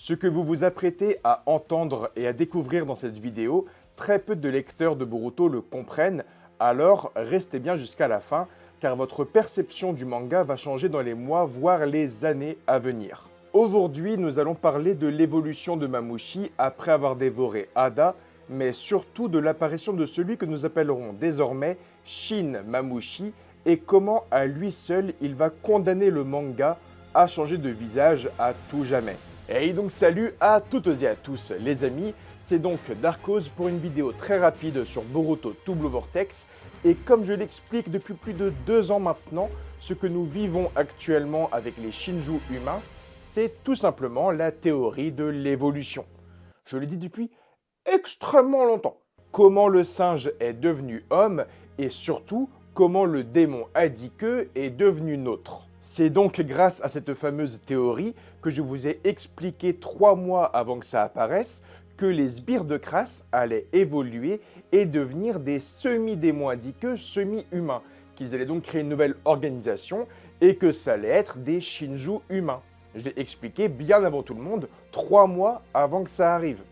Ce que vous vous apprêtez à entendre et à découvrir dans cette vidéo, très peu de lecteurs de Boruto le comprennent, alors restez bien jusqu'à la fin, car votre perception du manga va changer dans les mois, voire les années à venir. Aujourd'hui, nous allons parler de l'évolution de Mamouchi après avoir dévoré Ada, mais surtout de l'apparition de celui que nous appellerons désormais Shin Mamouchi, et comment à lui seul il va condamner le manga à changer de visage à tout jamais. Et donc salut à toutes et à tous les amis, c'est donc Darkose pour une vidéo très rapide sur Boruto To Blue Vortex. Et comme je l'explique depuis plus de 2 ans maintenant, ce que nous vivons actuellement avec les Shinju humains, c'est tout simplement la théorie de l'évolution. Je l'ai dit depuis extrêmement longtemps. Comment le singe est devenu homme et surtout comment le démon Adike est devenu nôtre. C'est donc grâce à cette fameuse théorie que je vous ai expliqué 3 mois avant que ça apparaisse que les sbires de Crasse allaient évoluer et devenir des semi-démons Adike, semi-humains, qu'ils allaient donc créer une nouvelle organisation et que ça allait être des Shinju humains. Je l'ai expliqué bien avant tout le monde, 3 mois avant que ça arrive.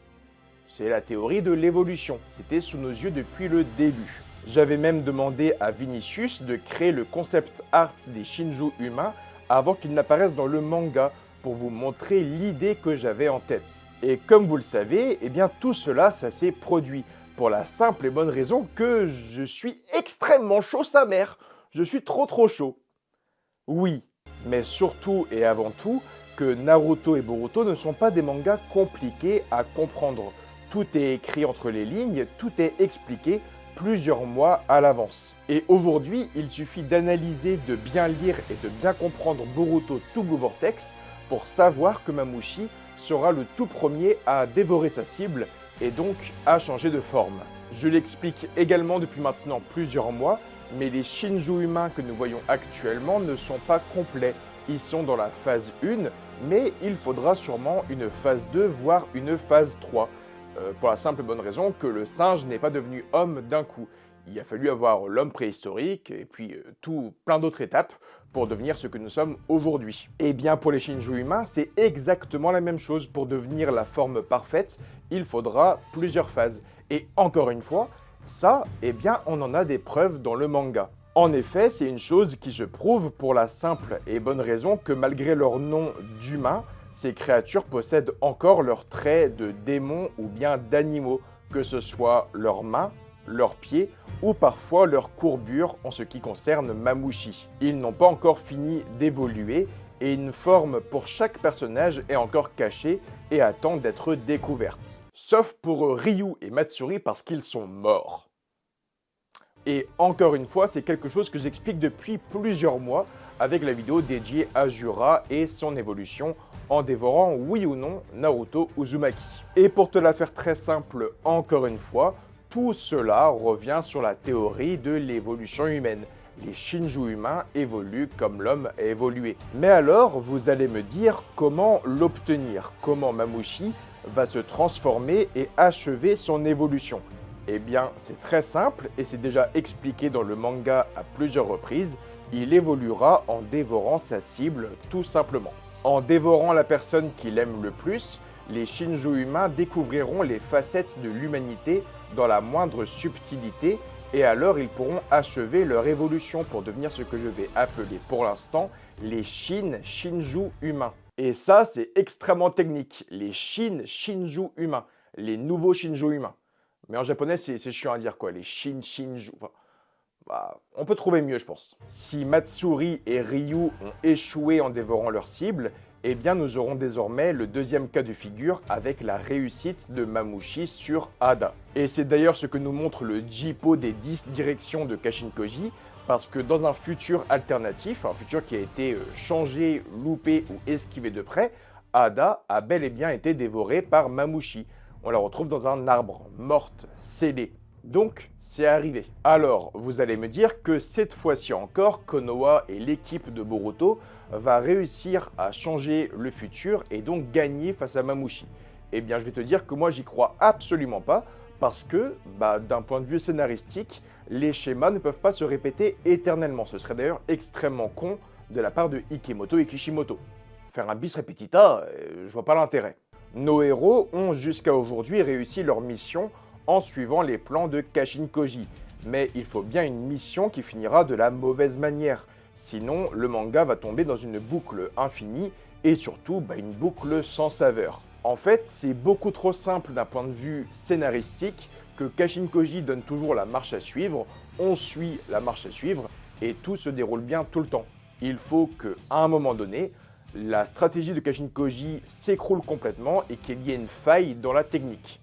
C'est la théorie de l'évolution, c'était sous nos yeux depuis le début. J'avais même demandé à Vinicius de créer le concept art des Shinju humains avant qu'il n'apparaisse dans le manga pour vous montrer l'idée que j'avais en tête. Et comme vous le savez, eh bien tout cela, ça s'est produit pour la simple et bonne raison que je suis extrêmement chaud sa mère. Je suis trop chaud. Oui, mais surtout et avant tout que Naruto et Boruto ne sont pas des mangas compliqués à comprendre. Tout est écrit entre les lignes, tout est expliqué plusieurs mois à l'avance. Et aujourd'hui, il suffit d'analyser, de bien lire et de bien comprendre Boruto To Blue Vortex pour savoir que Mamouchi sera le tout premier à dévorer sa cible et donc à changer de forme. Je l'explique également depuis maintenant plusieurs mois, mais les Shinju humains que nous voyons actuellement ne sont pas complets. Ils sont dans la phase 1, mais il faudra sûrement une phase 2, voire une phase 3. Pour la simple et bonne raison que le singe n'est pas devenu homme d'un coup. Il a fallu avoir l'homme préhistorique et puis plein d'autres étapes pour devenir ce que nous sommes aujourd'hui. Et bien pour les Shinju humains, c'est exactement la même chose. Pour devenir la forme parfaite, il faudra plusieurs phases. Et encore une fois, ça, eh bien on en a des preuves dans le manga. En effet, c'est une chose qui se prouve pour la simple et bonne raison que malgré leur nom d'humains, ces créatures possèdent encore leurs traits de démons ou bien d'animaux, que ce soit leurs mains, leurs pieds ou parfois leurs courbures en ce qui concerne Mamouchi. Ils n'ont pas encore fini d'évoluer et une forme pour chaque personnage est encore cachée et attend d'être découverte. Sauf pour Ryu et Matsuri parce qu'ils sont morts. Et encore une fois, c'est quelque chose que j'explique depuis plusieurs mois avec la vidéo dédiée à Jura et son évolution en dévorant, oui ou non, Naruto Uzumaki. Et pour te la faire très simple, encore une fois, tout cela revient sur la théorie de l'évolution humaine. Les Shinju humains évoluent comme l'homme a évolué. Mais alors, vous allez me dire comment l'obtenir, comment Mamouchi va se transformer et achever son évolution. Eh bien, c'est très simple et c'est déjà expliqué dans le manga à plusieurs reprises. Il évoluera en dévorant sa cible, tout simplement. En dévorant la personne qu'il aime le plus, les Shinju humains découvriront les facettes de l'humanité dans la moindre subtilité et alors ils pourront achever leur évolution pour devenir ce que je vais appeler pour l'instant les Shinju humains. Et ça, c'est extrêmement technique, les Shinju humains, les nouveaux Shinju humains. Mais en japonais, c'est chiant à dire quoi, les Shinju. Bah, on peut trouver mieux, je pense. Si Matsuri et Ryu ont échoué en dévorant leur cible, eh bien nous aurons désormais le deuxième cas de figure avec la réussite de Mamouchi sur Ada. Et c'est d'ailleurs ce que nous montre le Jippo des 10 directions de Kashin Koji, parce que dans un futur alternatif, un futur qui a été changé, loupé ou esquivé de près, Ada a bel et bien été dévorée par Mamouchi. On la retrouve dans un arbre, morte, scellée. Donc, c'est arrivé. Alors, vous allez me dire que cette fois-ci encore, Konoha et l'équipe de Boruto va réussir à changer le futur et donc gagner face à Mamouchi. Eh bien, je vais te dire que moi, j'y crois absolument pas parce que, d'un point de vue scénaristique, les schémas ne peuvent pas se répéter éternellement. Ce serait d'ailleurs extrêmement con de la part de Ikemoto et Kishimoto. Faire un bis repetita, je vois pas l'intérêt. Nos héros ont jusqu'à aujourd'hui réussi leur mission en suivant les plans de Kashin Koji, mais il faut bien une mission qui finira de la mauvaise manière, sinon le manga va tomber dans une boucle infinie et surtout une boucle sans saveur. En fait, c'est beaucoup trop simple d'un point de vue scénaristique que Kashin Koji donne toujours la marche à suivre, on suit la marche à suivre et tout se déroule bien tout le temps. Il faut qu'à un moment donné, la stratégie de Kashin Koji s'écroule complètement et qu'il y ait une faille dans la technique.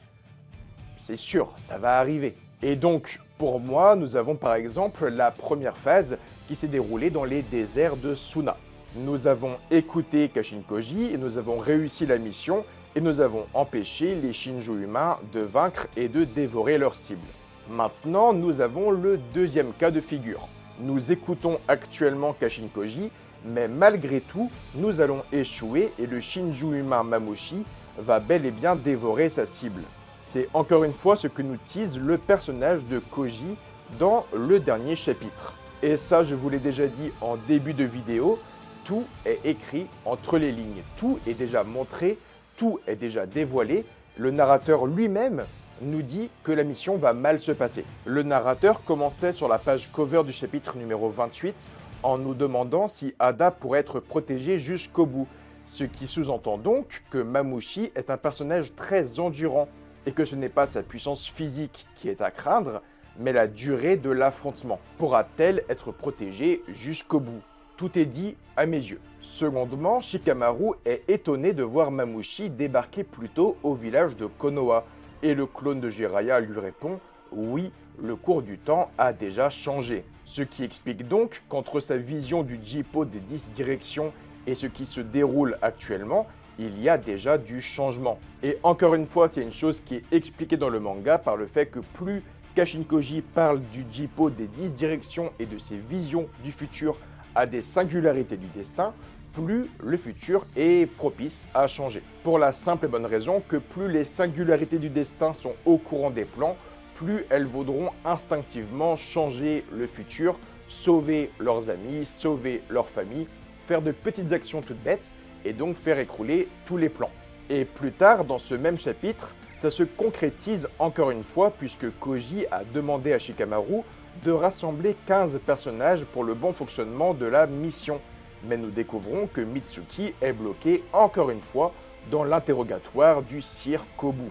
C'est sûr, ça va arriver. Et donc, pour moi, nous avons par exemple la première phase qui s'est déroulée dans les déserts de Suna. Nous avons écouté Kashin Koji et nous avons réussi la mission et nous avons empêché les Shinju humains de vaincre et de dévorer leurs cibles. Maintenant, nous avons le deuxième cas de figure. Nous écoutons actuellement Kashin Koji, mais malgré tout, nous allons échouer et le Shinju humain Mamushi va bel et bien dévorer sa cible. C'est encore une fois ce que nous tease le personnage de Koji dans le dernier chapitre. Et ça, je vous l'ai déjà dit en début de vidéo, tout est écrit entre les lignes, tout est déjà montré, tout est déjà dévoilé. Le narrateur lui-même nous dit que la mission va mal se passer. Le narrateur commençait sur la page cover du chapitre numéro 28 en nous demandant si Ada pourrait être protégée jusqu'au bout, ce qui sous-entend donc que Mamushi est un personnage très endurant et que ce n'est pas sa puissance physique qui est à craindre, mais la durée de l'affrontement. Pourra-t-elle être protégée jusqu'au bout? Tout est dit à mes yeux. Secondement, Shikamaru est étonné de voir Mamushi débarquer plus tôt au village de Konoha, et le clone de Jiraiya lui répond « Oui, le cours du temps a déjà changé ». Ce qui explique donc qu'entre sa vision du Jippo des 10 directions et ce qui se déroule actuellement, il y a déjà du changement. Et encore une fois, c'est une chose qui est expliquée dans le manga par le fait que plus Kashin Koji parle du Jippo des 10 directions et de ses visions du futur à des singularités du destin, plus le futur est propice à changer. Pour la simple et bonne raison que plus les singularités du destin sont au courant des plans, plus elles voudront instinctivement changer le futur, sauver leurs amis, sauver leur famille, faire de petites actions toutes bêtes et donc faire écrouler tous les plans. Et plus tard, dans ce même chapitre, ça se concrétise encore une fois puisque Koji a demandé à Shikamaru de rassembler 15 personnages pour le bon fonctionnement de la mission. Mais nous découvrons que Mitsuki est bloqué encore une fois dans l'interrogatoire du sire Kobu.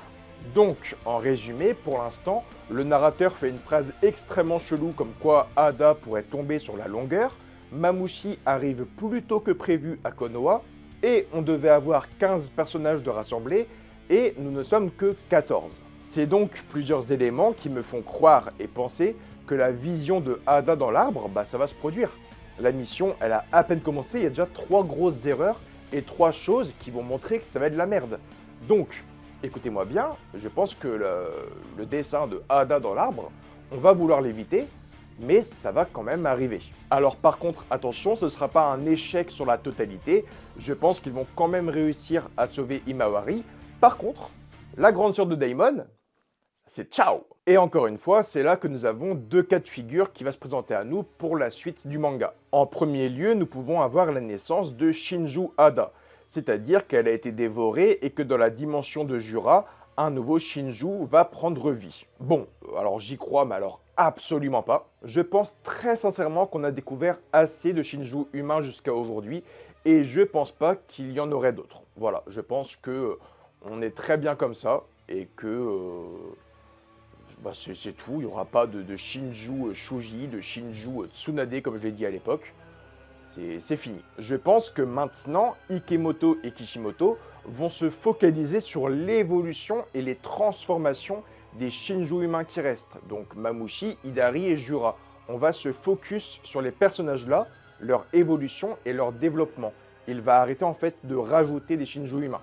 Donc, en résumé, pour l'instant, le narrateur fait une phrase extrêmement chelou comme quoi Ada pourrait tomber sur la longueur, Mamushi arrive plus tôt que prévu à Konoha, et on devait avoir 15 personnages de rassemblés, et nous ne sommes que 14. C'est donc plusieurs éléments qui me font croire et penser que la vision de Ada dans l'arbre, ça va se produire. La mission, elle a à peine commencé, il y a déjà 3 grosses erreurs et 3 choses qui vont montrer que ça va être de la merde. Donc, écoutez-moi bien, je pense que le dessin de Ada dans l'arbre, on va vouloir l'éviter, mais ça va quand même arriver. Alors par contre, attention, ce ne sera pas un échec sur la totalité, je pense qu'ils vont quand même réussir à sauver Himawari. Par contre, la grande sœur de Daimon, c'est ciao! Et encore une fois, c'est là que nous avons 2 cas de figure qui va se présenter à nous pour la suite du manga. En premier lieu, nous pouvons avoir la naissance de Shinju Ada, c'est-à-dire qu'elle a été dévorée et que dans la dimension de Jura, un nouveau Shinju va prendre vie. Bon, alors j'y crois, mais alors absolument pas. Je pense très sincèrement qu'on a découvert assez de Shinju humains jusqu'à aujourd'hui, et je pense pas qu'il y en aurait d'autres. Voilà, je pense que on est très bien comme ça, et que c'est tout, il n'y aura pas de Shinju Shuji, de Shinju Tsunade comme je l'ai dit à l'époque. C'est fini. Je pense que maintenant, Ikemoto et Kishimoto vont se focaliser sur l'évolution et les transformations des Shinju humains qui restent. Donc Mamushi, Hidari et Jura. On va se focus sur les personnages-là, leur évolution et leur développement. Il va arrêter en fait de rajouter des Shinju humains.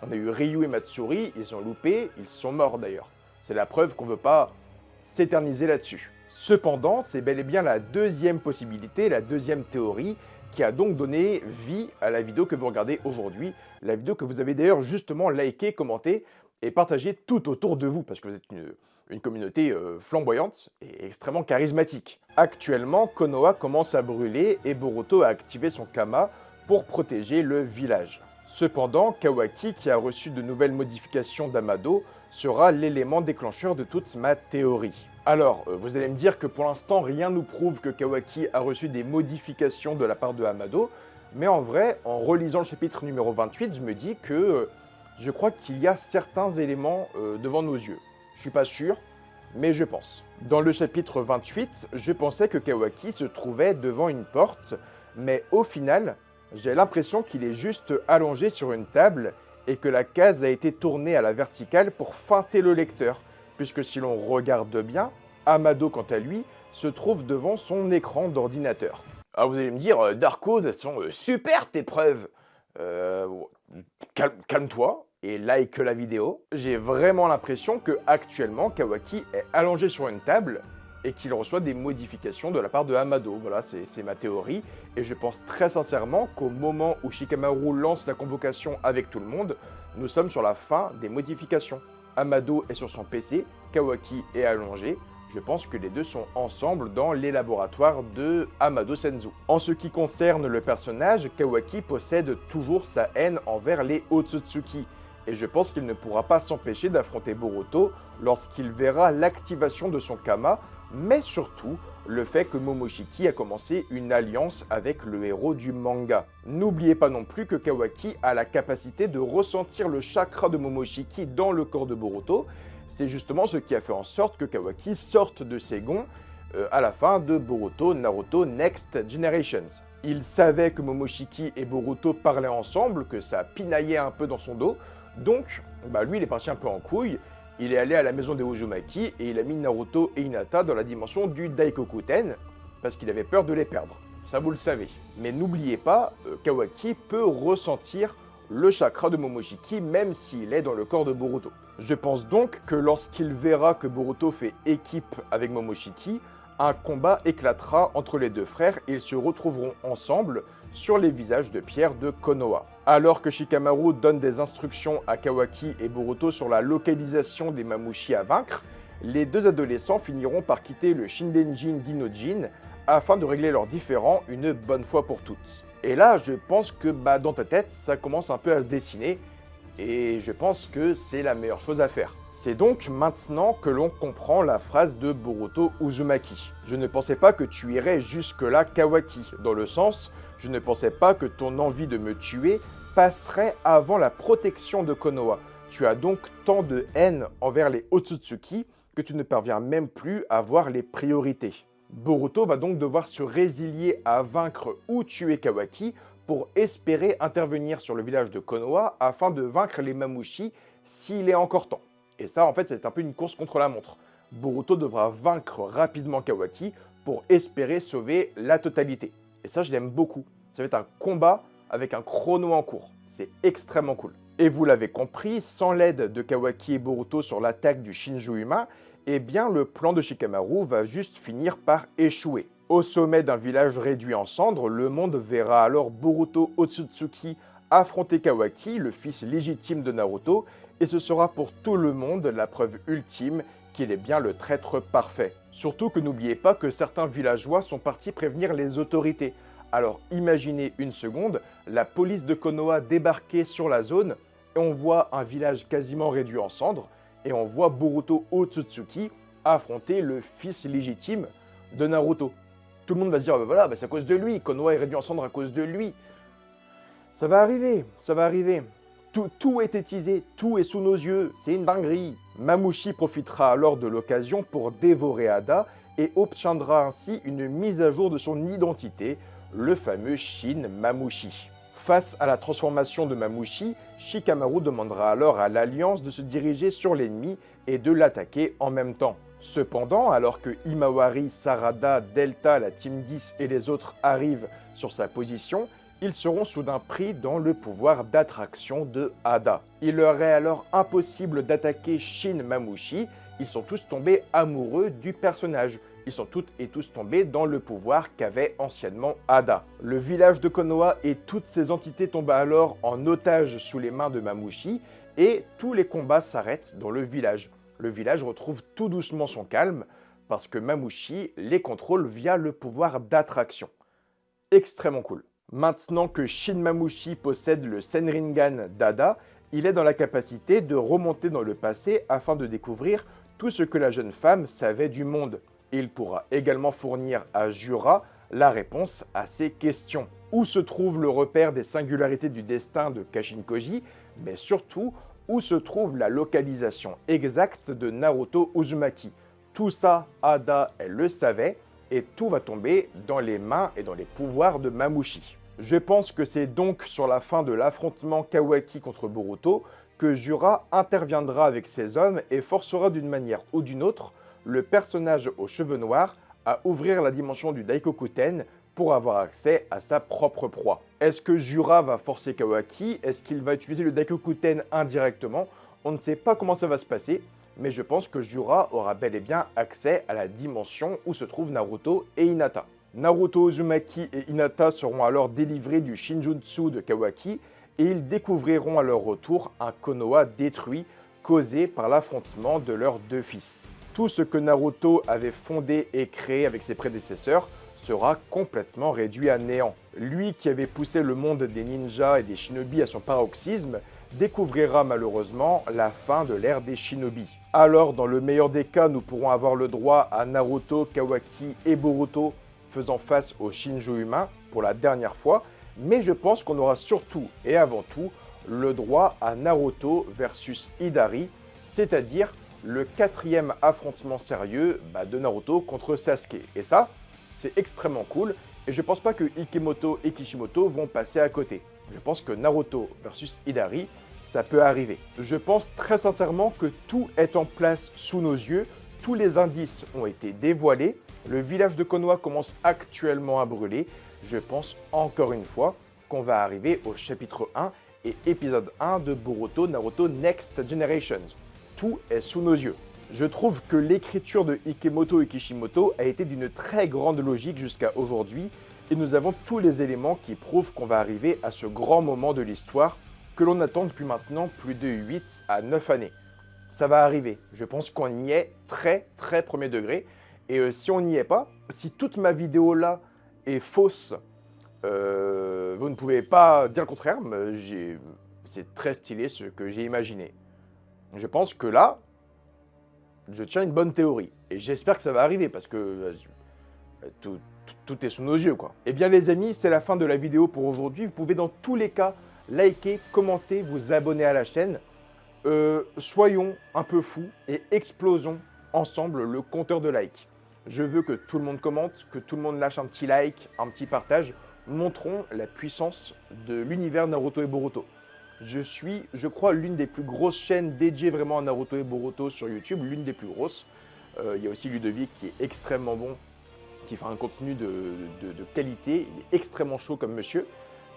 On a eu Ryu et Matsuri, ils ont loupé, ils sont morts d'ailleurs. C'est la preuve qu'on ne veut pas s'éterniser là-dessus. Cependant, c'est bel et bien la deuxième possibilité, la deuxième théorie, qui a donc donné vie à la vidéo que vous regardez aujourd'hui, la vidéo que vous avez d'ailleurs justement liké, commenté et partagé tout autour de vous, parce que vous êtes une communauté flamboyante et extrêmement charismatique. Actuellement, Konoha commence à brûler et Boruto a activé son Kama pour protéger le village. Cependant, Kawaki, qui a reçu de nouvelles modifications d'Amado, sera l'élément déclencheur de toute ma théorie. Alors, vous allez me dire que pour l'instant, rien nous prouve que Kawaki a reçu des modifications de la part de Amado, mais en vrai, en relisant le chapitre numéro 28, je me dis que je crois qu'il y a certains éléments devant nos yeux. Je suis pas sûr, mais je pense. Dans le chapitre 28, je pensais que Kawaki se trouvait devant une porte, mais au final, j'ai l'impression qu'il est juste allongé sur une table et que la case a été tournée à la verticale pour feinter le lecteur, puisque si l'on regarde bien, Amado, quant à lui, se trouve devant son écran d'ordinateur. Alors vous allez me dire, Darko, elles sont super tes preuves. Euh, Calme-toi et like la vidéo. J'ai vraiment l'impression que actuellement Kawaki est allongé sur une table et qu'il reçoit des modifications de la part de Amado. Voilà, c'est ma théorie. Et je pense très sincèrement qu'au moment où Shikamaru lance la convocation avec tout le monde, nous sommes sur la fin des modifications. Amado est sur son PC, Kawaki est allongé. Je pense que les deux sont ensemble dans les laboratoires de Amado Senzu. En ce qui concerne le personnage, Kawaki possède toujours sa haine envers les Otsutsuki. Et je pense qu'il ne pourra pas s'empêcher d'affronter Boruto lorsqu'il verra l'activation de son Kama, mais surtout le fait que Momoshiki a commencé une alliance avec le héros du manga. N'oubliez pas non plus que Kawaki a la capacité de ressentir le chakra de Momoshiki dans le corps de Boruto. C'est justement ce qui a fait en sorte que Kawaki sorte de ses gonds à la fin de Boruto Naruto Next Generations. Il savait que Momoshiki et Boruto parlaient ensemble, que ça pinaillait un peu dans son dos, donc lui il est parti un peu en couille. Il est allé à la maison des Uzumaki et il a mis Naruto et Hinata dans la dimension du Daikokuten parce qu'il avait peur de les perdre. Ça vous le savez. Mais n'oubliez pas, Kawaki peut ressentir le chakra de Momoshiki même s'il est dans le corps de Boruto. Je pense donc que lorsqu'il verra que Boruto fait équipe avec Momoshiki, un combat éclatera entre les deux frères et ils se retrouveront ensemble sur les visages de pierre de Konoha. Alors que Shikamaru donne des instructions à Kawaki et Boruto sur la localisation des Mamushi à vaincre, les deux adolescents finiront par quitter le Shindenjin d'Inojin afin de régler leurs différends une bonne fois pour toutes. Et là, je pense que dans ta tête, ça commence un peu à se dessiner, et je pense que c'est la meilleure chose à faire. C'est donc maintenant que l'on comprend la phrase de Boruto Uzumaki. Je ne pensais pas que tu irais jusque-là, Kawaki, dans le sens, je ne pensais pas que ton envie de me tuer passerait avant la protection de Konoha. Tu as donc tant de haine envers les Otsutsuki que tu ne parviens même plus à voir les priorités. Boruto va donc devoir se résilier à vaincre ou tuer Kawaki pour espérer intervenir sur le village de Konoha afin de vaincre les Mamushi s'il est encore temps. Et ça, en fait, c'est un peu une course contre la montre. Boruto devra vaincre rapidement Kawaki pour espérer sauver la totalité. Et ça, je l'aime beaucoup. Ça va être un combat avec un chrono en cours. C'est extrêmement cool. Et vous l'avez compris, sans l'aide de Kawaki et Boruto sur l'attaque du Shinjuima, eh bien le plan de Shikamaru va juste finir par échouer. Au sommet d'un village réduit en cendres, le monde verra alors Boruto Otsutsuki affronter Kawaki, le fils légitime de Naruto, et ce sera pour tout le monde la preuve ultime qu'il est bien le traître parfait. Surtout que n'oubliez pas que certains villageois sont partis prévenir les autorités. Alors imaginez une seconde, la police de Konoha débarquer sur la zone, et on voit un village quasiment réduit en cendres, et on voit Boruto Otsutsuki affronter le fils légitime de Naruto. Tout le monde va se dire, voilà, c'est à cause de lui, Konoha est réduit en cendres à cause de lui. Ça va arriver, ça va arriver. Tout est tétisé, tout est sous nos yeux, c'est une dinguerie. Mamushi profitera alors de l'occasion pour dévorer Ada et obtiendra ainsi une mise à jour de son identité, le fameux Shin Mamushi. Face à la transformation de Mamushi, Shikamaru demandera alors à l'Alliance de se diriger sur l'ennemi et de l'attaquer en même temps. Cependant, alors que Himawari, Sarada, Delta, la Team 10 et les autres arrivent sur sa position, ils seront soudain pris dans le pouvoir d'attraction de Ada. Il leur est alors impossible d'attaquer Shin Mamushi, ils sont tous tombés amoureux du personnage. Ils sont toutes et tous tombés dans le pouvoir qu'avait anciennement Ada. Le village de Konoha et toutes ses entités tombent alors en otage sous les mains de Mamushi et tous les combats s'arrêtent dans le village. Le village retrouve tout doucement son calme parce que Mamushi les contrôle via le pouvoir d'attraction. Extrêmement cool. Maintenant que Shin Mamushi possède le Senringan Dada, il est dans la capacité de remonter dans le passé afin de découvrir tout ce que la jeune femme savait du monde. Il pourra également fournir à Jura la réponse à ces questions. Où se trouve le repère des singularités du destin de Kashin-Koji, mais surtout, où se trouve la localisation exacte de Naruto Uzumaki. Tout ça, Ada, elle le savait, et tout va tomber dans les mains et dans les pouvoirs de Mamushi. Je pense que c'est donc sur la fin de l'affrontement Kawaki contre Boruto que Jura interviendra avec ses hommes et forcera d'une manière ou d'une autre le personnage aux cheveux noirs à ouvrir la dimension du Daikokuten pour avoir accès à sa propre proie. Est-ce que Jura va forcer Kawaki? Est-ce qu'il va utiliser le Daikokuten indirectement? On ne sait pas comment ça va se passer, mais je pense que Jura aura bel et bien accès à la dimension où se trouvent Naruto et Hinata. Naruto Uzumaki et Hinata seront alors délivrés du Shinjutsu de Kawaki et ils découvriront à leur retour un Konoha détruit causé par l'affrontement de leurs deux fils. Tout ce que Naruto avait fondé et créé avec ses prédécesseurs sera complètement réduit à néant. Lui qui avait poussé le monde des ninjas et des shinobi à son paroxysme découvrira malheureusement la fin de l'ère des shinobi. Alors dans le meilleur des cas, nous pourrons avoir le droit à Naruto, Kawaki et Boruto faisant face aux Shinjo humains pour la dernière fois, mais je pense qu'on aura surtout et avant tout le droit à Naruto versus Hidari, c'est-à-dire le quatrième affrontement sérieux de Naruto contre Sasuke. Et ça, c'est extrêmement cool, et je pense pas que Ikemoto et Kishimoto vont passer à côté. Je pense que Naruto versus Hidari, ça peut arriver. Je pense très sincèrement que tout est en place sous nos yeux, tous les indices ont été dévoilés, le village de Konoha commence actuellement à brûler. Je pense encore une fois qu'on va arriver au chapitre 1 et épisode 1 de Boruto Naruto Next Generations. Tout est sous nos yeux. Je trouve que l'écriture de Ikemoto et Kishimoto a été d'une très grande logique jusqu'à aujourd'hui et nous avons tous les éléments qui prouvent qu'on va arriver à ce grand moment de l'histoire que l'on attend depuis maintenant plus de 8 à 9 années. Ça va arriver. Je pense qu'on y est très premier degré. Et si on n'y est pas, si toute ma vidéo là est fausse, vous ne pouvez pas dire le contraire, mais c'est très stylé ce que j'ai imaginé. Je pense que là, je tiens une bonne théorie. Et j'espère que ça va arriver parce que tout est sous nos yeux, quoi. Eh bien les amis, c'est la fin de la vidéo pour aujourd'hui. Vous pouvez dans tous les cas liker, commenter, vous abonner à la chaîne. Soyons un peu fous et explosons ensemble le compteur de likes. Je veux que tout le monde commente, que tout le monde lâche un petit like, un petit partage. Montrons la puissance de l'univers Naruto et Boruto. Je suis, je crois, l'une des plus grosses chaînes dédiées vraiment à Naruto et Boruto sur YouTube, l'une des plus grosses. Il y a aussi Ludovic qui est extrêmement bon, qui fait un contenu de qualité, il est extrêmement chaud comme monsieur.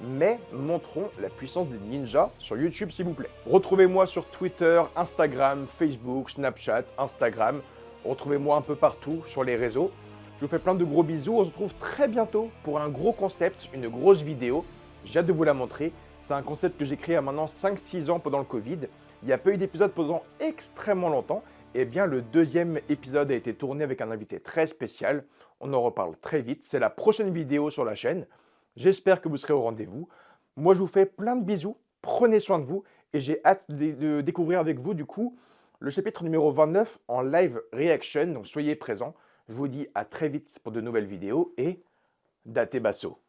Mais montrons la puissance des ninjas sur YouTube, s'il vous plaît. Retrouvez-moi sur Twitter, Instagram, Facebook, Snapchat, Instagram. Retrouvez-moi un peu partout sur les réseaux. Je vous fais plein de gros bisous. On se retrouve très bientôt pour un gros concept, une grosse vidéo. J'ai hâte de vous la montrer. C'est un concept que j'ai créé il y a maintenant 5-6 ans pendant le Covid. Il n'y a pas eu d'épisode pendant extrêmement longtemps. Eh bien, le deuxième épisode a été tourné avec un invité très spécial. On en reparle très vite. C'est la prochaine vidéo sur la chaîne. J'espère que vous serez au rendez-vous. Moi, je vous fais plein de bisous. Prenez soin de vous. Et j'ai hâte de découvrir avec vous, du coup, le chapitre numéro 29 en live reaction. Donc, soyez présents. Je vous dis à très vite pour de nouvelles vidéos et Date Basso.